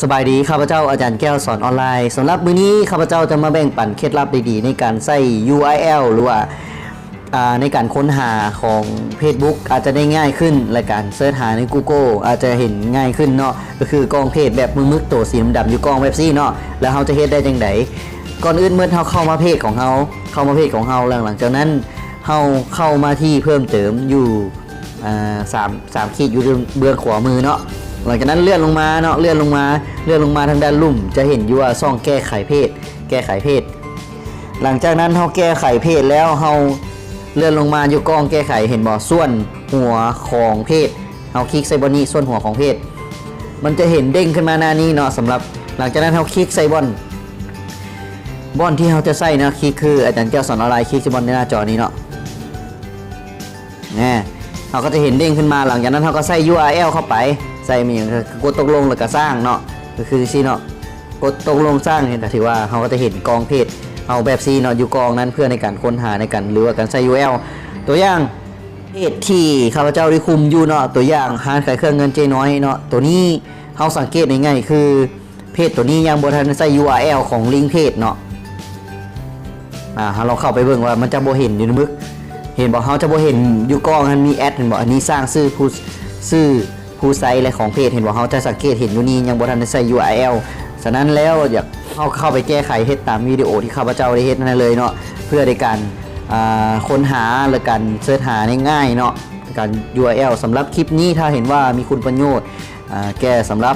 สบายดีข้าพเจ้าอาจารย์แก้วสอนออนไลน์สำหรับมื้อนี้ข้าพเจ้าจะมาแบ่งปันเคล็ดลับดีๆในการใส่ URL หรือว่าในการค้นหาของ Facebook อาจจะได้ง่ายขึ้นและการเสิร์ชหาใน Google อาจจะเห็นง่ายขึ้นเนาะก็คือกล้องเพจแบบมึกๆตัวสีดำๆอยู่กล้องแบบซี่เนาะแล้วเราจะเฮ็ดได้จังไดก่อนอื่นเมื่อเราเข้ามาเพจของเราหลังจากนั้นเราเข้ามาที่เพิ่มเติมอยู่สามขีดอยู่เบื้องขวามือเนาะหลังจากนั้นเลื่อนลงมาเนาะเลื่อนลงมาทางด้านลุ่มจะเห็นอยู่ว่าช่องแก้ไขเพจหลังจากนั้นเราแก้ไขเพจแล้วเราเลื่อนลงมาอยู่กล้องแก้ไขเห็นบ่ส่วนหัวของเพจเราคลิกใส่บอนนี้ส่วนหัวของเพจมันจะเห็นเด้งขึ้นมาหน้านี้เนาะสำหรับหลังจากนั้นเราคลิกใส่บอนที่เราจะใส่นะคลิกคืออาจารย์แก้วสอนออนไลน์คลิกใส่บอนในหน้าจอนี้เนาะเราก็จะเห็นเด้งขึ้นมาหลังจากนั้นเราก็ใส่ URL เข้าไปใส่มีอย่างกดตกลงแล้วก็สร้างเนาะก็คือซีเนาะกดตกลงสร้างเนี่ยถือว่าเราก็จะเห็นกองเพจเอาแบบซีเนาะอยู่กองนั้นเพื่อในการค้นหาในการหรือว่าการใส่ URL ตัวอย่างเพจที่ข้าพเจ้าได้คุมอยู่เนาะตัวอย่างร้านขายเครื่องเงินเจน้อยเนาะตัวนี้เราสังเกตง่ายๆคือเพจตัวนี้ยังบ่ทันใส่ URL ของลิงก์เพจเนาะเราเข้าไปเบิ่งว่ามันจะบ่เห็นอยู่ในมึกเห็นบอกเขาจะบ่เห็นอยู่กล้องมันมีแอดเห็นบอกอันนี้สร้างชื่อผู้ไซต์และของเพจเห็นบอกเขาจะสังเกตเห็นอยู่นี่ยังบ่ทันได้ใส่ URL ฉะนั้นแล้วอยากเข้าไปแก้ไขเฮ็ดตามวิดีโอที่ข้าพเจ้าได้เฮ็ดนั่นเลยเนาะเพื่อในการค้นหาและการเสิร์ชหาง่ายๆเนาะการ URL สำหรับคลิปนี้ถ้าเห็นว่ามีคุณประโยชน์แก้สำหรับ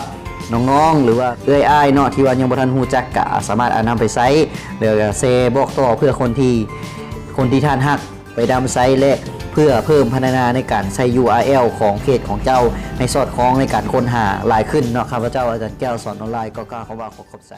น้องๆหรือว่าอ้ายเนาะที่ว่ายังบ่ทันฮู้จักก็สามารถนำไปใช้หรือแชร์บอกต่อเพื่อคนที่ท่านฮักไปดำไซต์และเพื่อเพิ่มพัฒนาในการใช้ URL ของเพจของเจ้าให้สอดคล้องในการค้นหาหลายขึ้นเนาะครับพระเจ้าอาจารย์แก้วสอนออนไลน์ก็กล้าเขาว่าขอบใจ